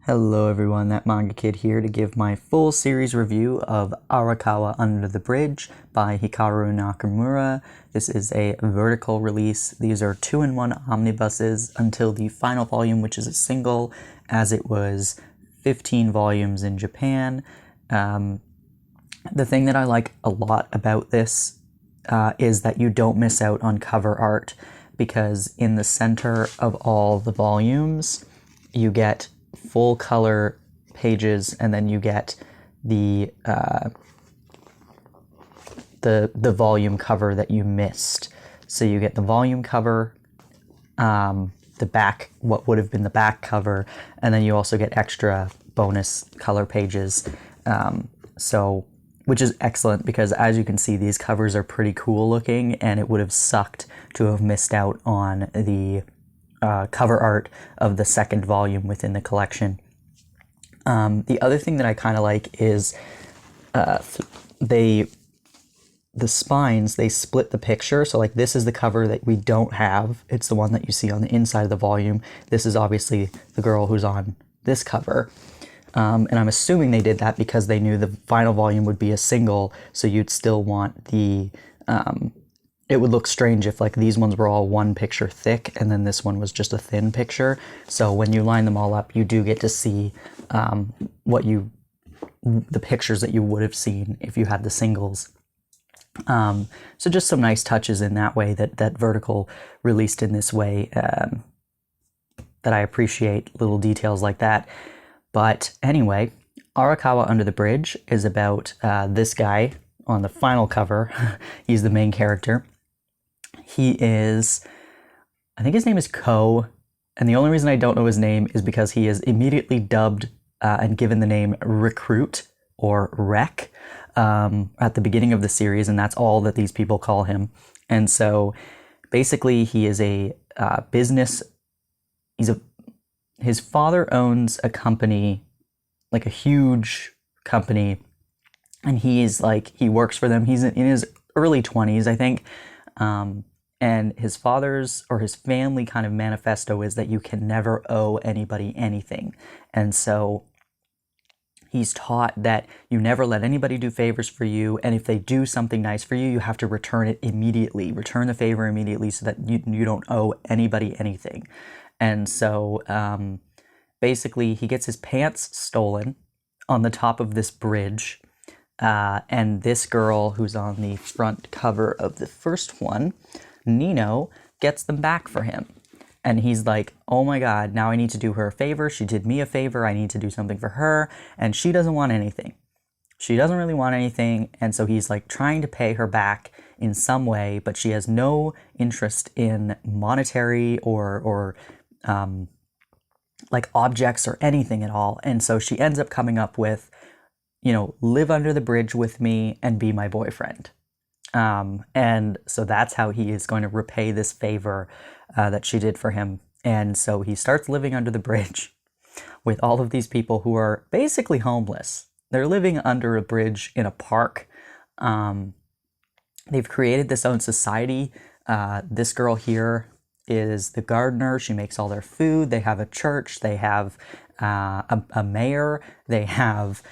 Hello everyone, that Manga Kid here to give my full series review of Arakawa Under the Bridge by Hikaru Nakamura. This is a vertical release. These are 2-in-1 omnibuses until the final volume, which is a single, as it was 15 volumes in Japan. The thing that I like a lot about this is that you don't miss out on cover art, because in the center of all the volumes, you get full color pages, and then you get the volume cover that you missed. So you get the volume cover, the back, what would have been the back cover, and then you also get extra bonus color pages. Which is excellent, because as you can see, these covers are pretty cool looking, and it would have sucked to have missed out on the cover art of the second volume within the collection. The other thing that I kind of like is the spines, they split the picture. So like, this is the cover that we don't have. It's the one that you see on the inside of the volume. This is obviously the girl who's on this cover. And I'm assuming they did that because they knew the final volume would be a single, so you'd still want the it would look strange if like these ones were all one picture thick and then this one was just a thin picture. So when you line them all up, you do get to see the pictures that you would have seen if you had the singles. So just some nice touches in that way, that vertical released in this way, that I appreciate, little details like that. But anyway, Arakawa Under the Bridge is about this guy on the final cover. He's the main character. He is, I think his name is Ko, and the only reason I don't know his name is because he is immediately dubbed and given the name Recruit or Rec at the beginning of the series, and that's all that these people call him. And so basically he is a business, his father owns a company, like a huge company, and he works for them. He's in his early 20s, I think. And his father's or his family kind of manifesto is that you can never owe anybody anything. And so he's taught that you never let anybody do favors for you, and if they do something nice for you, you have to return it immediately. Return the favor immediately so that you don't owe anybody anything. And so basically he gets his pants stolen on the top of this bridge, and this girl who's on the front cover of the first one, Nino, gets them back for him. And he's like, oh my god, now I need to do her a favor. She did me a favor. I need to do something for her. And she doesn't want anything. She doesn't really want anything. And so he's like trying to pay her back in some way, but she has no interest in monetary or like objects or anything at all. And so she ends up coming up with, live under the bridge with me and be my boyfriend. And so that's how he is going to repay this favor that she did for him. And so he starts living under the bridge with all of these people who are basically homeless. They're living under a bridge in a park. They've created this own society. This girl here is the gardener. She makes all their food. They have a church. They have a mayor. They have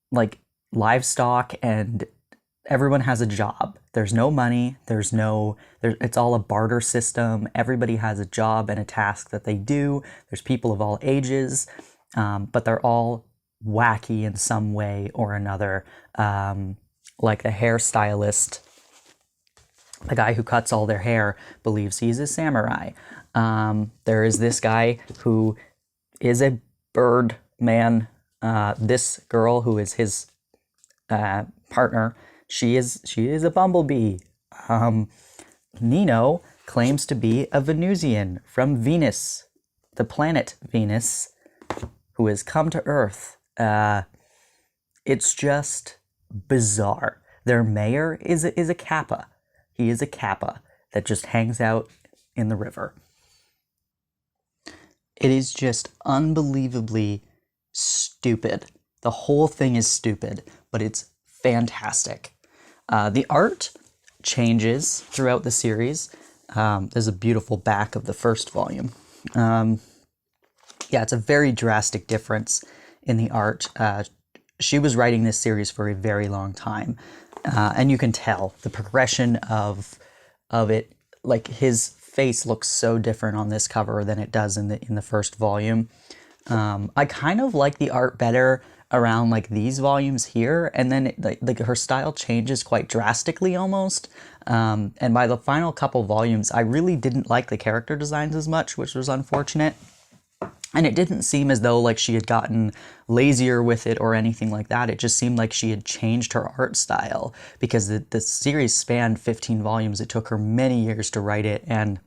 like livestock, and everyone has a job. There's no money. It's all a barter system. Everybody has a job and a task that they do. There's people of all ages, but they're all wacky in some way or another. Like the hairstylist, the guy who cuts all their hair, believes he's a samurai. There is this guy who is a bird man. This girl who is his partner, she is a bumblebee. Nino claims to be a Venusian from Venus, the planet Venus, who has come to Earth. It's just bizarre. Their mayor is a kappa. He is a kappa that just hangs out in the river. It is just unbelievably stupid. The whole thing is stupid, but it's fantastic. The art changes throughout the series. There's a beautiful back of the first volume. yeah, it's a very drastic difference in the art. She was writing this series for a very long time, and you can tell the progression of it. Like, his face looks so different on this cover than it does in the first volume. I kind of like the art better around like these volumes here, and then like her style changes quite drastically almost. And by the final couple volumes, I really didn't like the character designs as much, which was unfortunate. And it didn't seem as though like she had gotten lazier with it or anything like that. It just seemed like she had changed her art style, because the series spanned 15 volumes. It took her many years to write it, and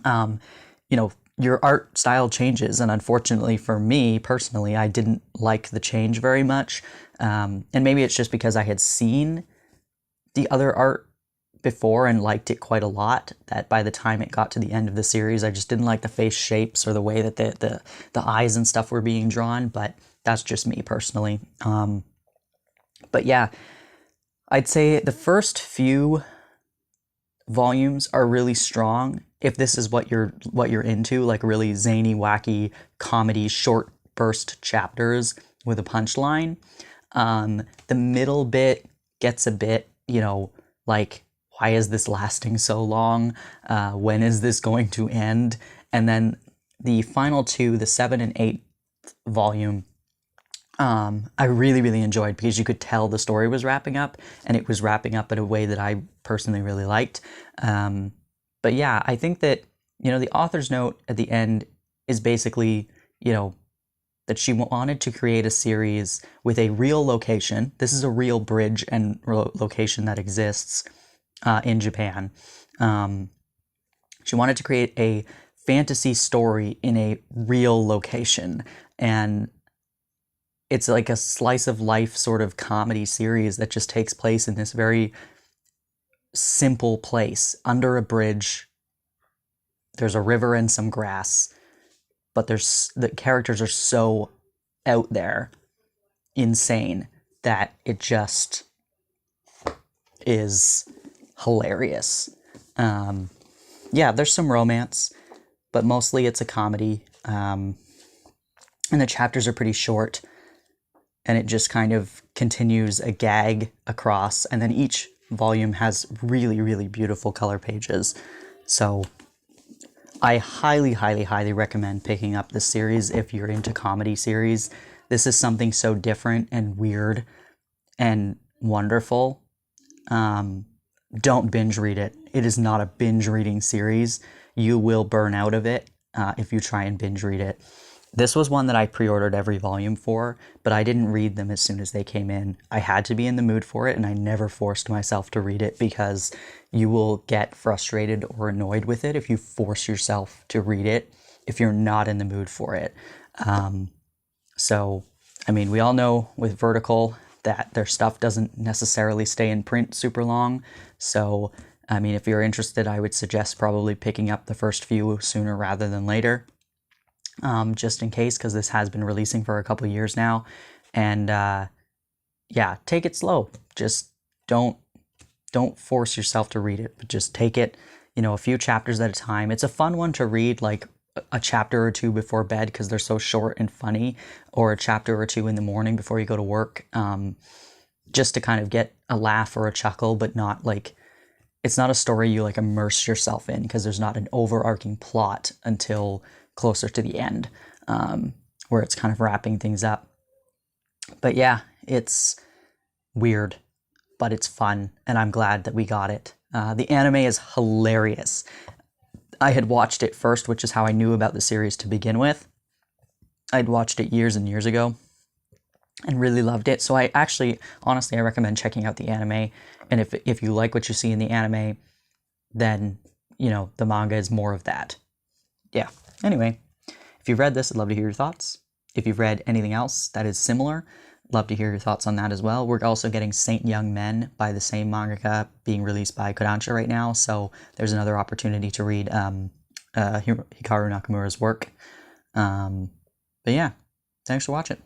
you know, your art style changes. And unfortunately for me personally, I didn't like the change very much. And maybe it's just because I had seen the other art before and liked it quite a lot, that by the time it got to the end of the series, I just didn't like the face shapes or the way that the eyes and stuff were being drawn. But that's just me personally. But yeah, I'd say the first few volumes are really strong if this is what you're into, like really zany, wacky comedy, short burst chapters with a punchline. The middle bit gets a bit, like, why is this lasting so long? When is this going to end? And then the final two, the 7th and 8th volume, I really, really enjoyed, because you could tell the story was wrapping up, and it was wrapping up in a way that I personally really liked. But yeah, I think that, the author's note at the end is basically, that she wanted to create a series with a real location. This is a real bridge and location that exists in Japan. She wanted to create a fantasy story in a real location, and it's like a slice of life sort of comedy series that just takes place in this very simple place under a bridge. There's a river and some grass, but the characters are so out there, insane, that it just is hilarious. Yeah, there's some romance, but mostly it's a comedy. And the chapters are pretty short, and it just kind of continues a gag across, and then each volume has really, really beautiful color pages. So I highly, highly, highly recommend picking up this series if you're into comedy series. This is something so different and weird and wonderful. Don't binge read it. It is not a binge reading series. You will burn out of it if you try and binge read it. This was one that I pre-ordered every volume for, but I didn't read them as soon as they came in. I had to be in the mood for it, and I never forced myself to read it, because you will get frustrated or annoyed with it if you force yourself to read it if you're not in the mood for it. So, I mean, we all know with Vertical that their stuff doesn't necessarily stay in print super long. So, I mean, if you're interested, I would suggest probably picking up the first few sooner rather than later. Just in case, because this has been releasing for a couple years now. And yeah, take it slow. Just don't force yourself to read it, but just take it, a few chapters at a time. It's a fun one to read, like a chapter or two before bed, because they're so short and funny, or a chapter or two in the morning before you go to work, just to kind of get a laugh or a chuckle, but not like, it's not a story you like immerse yourself in, because there's not an overarching plot until closer to the end, where it's kind of wrapping things up. But yeah, it's weird, but it's fun, and I'm glad that we got it. The anime is hilarious. I had watched it first, which is how I knew about the series to begin with. I'd watched it years and years ago and really loved it. So I actually, honestly, I recommend checking out the anime. And if you like what you see in the anime, then, the manga is more of that. Yeah. Anyway, if you've read this, I'd love to hear your thoughts. If you've read anything else that is similar, love to hear your thoughts on that as well. We're also getting Saint Young Men by the same mangaka being released by Kodansha right now, so there's another opportunity to read Hikaru Nakamura's work. But yeah, thanks for watching.